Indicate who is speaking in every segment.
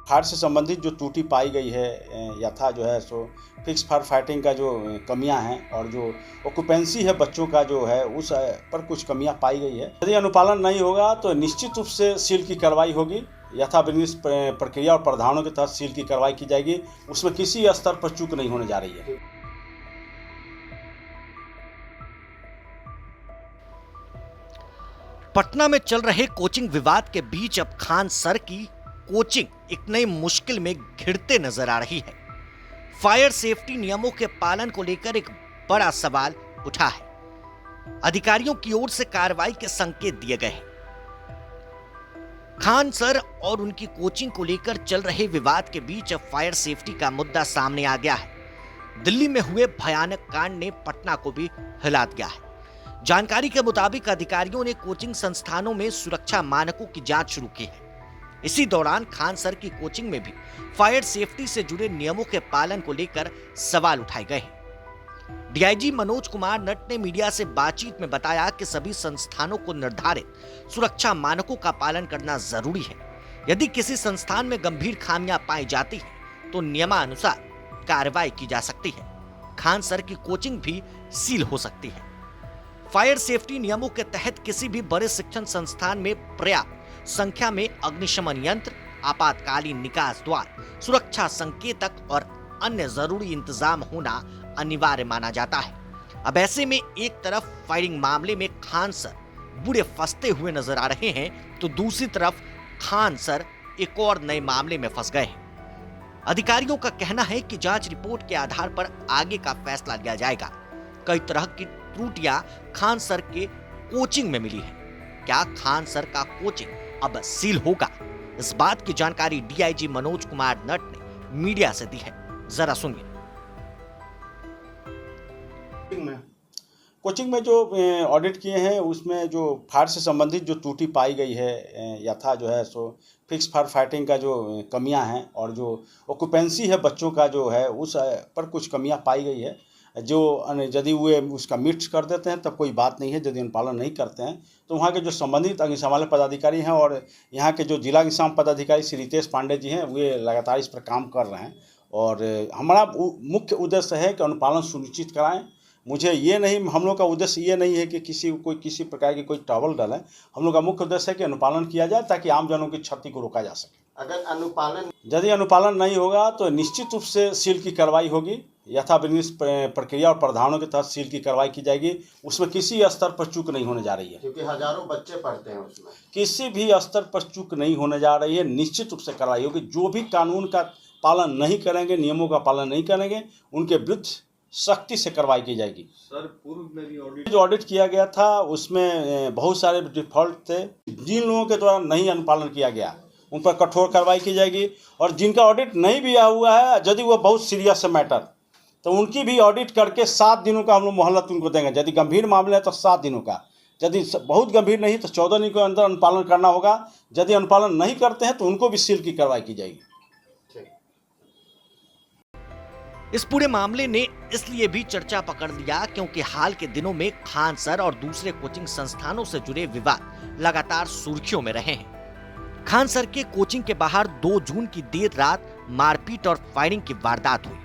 Speaker 1: Fire से संबंधित जो त्रुटि पाई गई है यथा जो है सो फिक्स फायर फाइटिंग का जो कमियां हैं और जो ऑक्यूपेंसी है बच्चों का जो है उस पर कुछ कमियां पाई गई है। यदि अनुपालन नहीं होगा तो निश्चित रूप से सील की कार्रवाई होगी। यथाविनियोजित प्रक्रिया और प्रावधानों के तहत सील की कार्रवाई की जाएगी। उसमें किसी स्तर पर चूक नहीं होने जा रही है।
Speaker 2: पटना में चल रहे कोचिंग विवाद के बीच अब खान सर की कोचिंग एक नई मुश्किल में घिरते नजर आ रही है। फायर सेफ्टी नियमों के पालन को लेकर एक बड़ा सवाल उठा है। अधिकारियों की ओर से कार्रवाई के संकेत दिए गए हैं। खान सर और उनकी कोचिंग को लेकर चल रहे विवाद के बीच अब फायर सेफ्टी का मुद्दा सामने आ गया है। दिल्ली में हुए भयानक कांड ने पटना को भी हिला दिया है। जानकारी के मुताबिक अधिकारियों ने कोचिंग संस्थानों में सुरक्षा मानकों की जांच शुरू की है। इसी दौरान खान सर की कोचिंग में भी फायर सेफ्टी से जुड़े नियमों के पालन को लेकर सवाल उठाए गए हैं। डीआईजी मनोज कुमार नट ने मीडिया से बातचीत में बताया कि सभी संस्थानों को निर्धारित सुरक्षा मानकों का पालन करना जरूरी है। यदि किसी संस्थान में गंभीर खामियां पाई जाती हैं, तो नियमानुसार कार्रवाई की जा सकती है। खान सर की कोचिंग भी सील हो सकती है। फायर सेफ्टी नियमों के तहत किसी भी बड़े शिक्षण संस्थान में पर्याप्त संख्या में अग्निशमन यंत्र, आपातकालीन निकास द्वार, सुरक्षा संकेतक और अन्य जरूरी इंतजाम होना अनिवार्य माना जाता है। अब ऐसे में एक तरफ फायरिंग मामले में खान सर बुरे फंसते हुए नजर आ रहे हैं, तो दूसरी तरफ खान सर एक और नए मामले में फंस गए हैं। अधिकारियों का कहना है कि जांच रिपोर्ट के आधार पर आगे का फैसला लिया जाएगा। कई तरह की त्रुटियां खान सर के कोचिंग में मिली है। क्या खान सर का कोचिंग अब सील होगा? इस बात की जानकारी डीआईजी मनोज कुमार नट ने मीडिया से दी है। जरा सुनिए।
Speaker 1: कोचिंग में जो ऑडिट किए हैं उसमें जो फायर से संबंधित जो त्रुटि पाई गई है यथा जो है सो फिक्स फायर फाइटिंग का जो कमियां हैं और जो ऑक्यूपेंसी है बच्चों का जो है उस पर कुछ कमियां पाई गई है। जो यदि वे उसका मीट कर देते हैं तब कोई बात नहीं है। यदि अनुपालन नहीं करते हैं तो वहाँ के जो संबंधित अग्निशमन वाले पदाधिकारी हैं और यहाँ के जो जिला अग्निशमन पदाधिकारी श्री रितेश पांडे जी हैं, वे लगातार इस पर काम कर रहे हैं। और हमारा मुख्य उद्देश्य है कि अनुपालन सुनिश्चित कराएं। मुझे ये नहीं, हम लोग का उद्देश्य ये नहीं है कि किसी प्रकार की कोई ट्रबल डालें। हम लोग का मुख्य उद्देश्य है कि अनुपालन किया जाए ताकि आम जनों की क्षति को रोका जा सके। यदि अनुपालन नहीं होगा तो निश्चित रूप से सील की कार्रवाई होगी। यथाविनियोजित प्रक्रिया और प्रावधानों के तहत सील की कार्रवाई की जाएगी। उसमें किसी स्तर पर चूक नहीं होने जा रही है,
Speaker 3: क्योंकि हजारों बच्चे पढ़ते हैं उसमें।
Speaker 1: किसी भी स्तर पर चूक नहीं होने जा रही है। निश्चित रूप से कार्रवाई होगी। जो भी कानून का पालन नहीं करेंगे, नियमों का पालन नहीं करेंगे, उनके विरुद्ध सख्ती से कार्रवाई की जाएगी।
Speaker 3: सर, पूर्व में भी
Speaker 1: जो ऑडिट किया गया था उसमें बहुत सारे डिफॉल्ट थे। जिन लोगों के द्वारा नहीं अनुपालन किया गया उन पर कठोर कार्रवाई की जाएगी। और जिनका ऑडिट नहीं भी हुआ है, यदि वो बहुत सीरियस है मैटर, तो उनकी भी ऑडिट करके 7 दिनों का हम लोग मोहलत उनको देंगे। यदि गंभीर मामले है तो 7 दिनों का, यदि बहुत गंभीर नहीं तो 14 दिनों के अंदर अनुपालन करना होगा। यदि अनुपालन नहीं करते हैं तो उनको भी सील की कार्रवाई की जाएगी।
Speaker 2: इस पूरे मामले ने इसलिए भी चर्चा पकड़ लिया क्योंकि हाल के दिनों में खान सर और दूसरे कोचिंग संस्थानों से जुड़े विवाद लगातार सुर्खियों में रहे हैं। खान सर के कोचिंग के बाहर 2 जून की देर रात मारपीट और फायरिंग की वारदात हुई,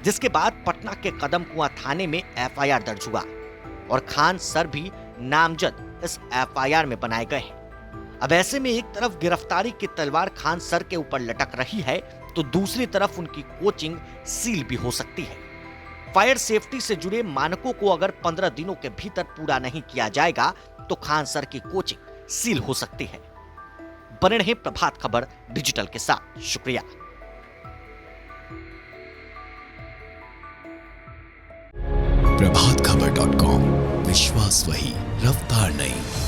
Speaker 2: जिसके बाद पटना के कदम कुआं थाने में एफआईआर दर्ज हुआ और खान सर भी नामजद इस एफआईआर में बनाए गए हैं। अब ऐसे में एक तरफ गिरफ्तारी की तलवार खान सर के ऊपर लटक रही है, तो दूसरी तरफ उनकी कोचिंग सील भी हो सकती है। फायर सेफ्टी से जुड़े मानकों को अगर 15 दिनों के भीतर पूरा नहीं किया जाएगा तो खान सर की कोचिंग सील हो सकती है। बने रहें प्रभात खबर डिजिटल के साथ। शुक्रिया।
Speaker 4: प्रभातखबर.com, विश्वास वही, रफ्तार नहीं।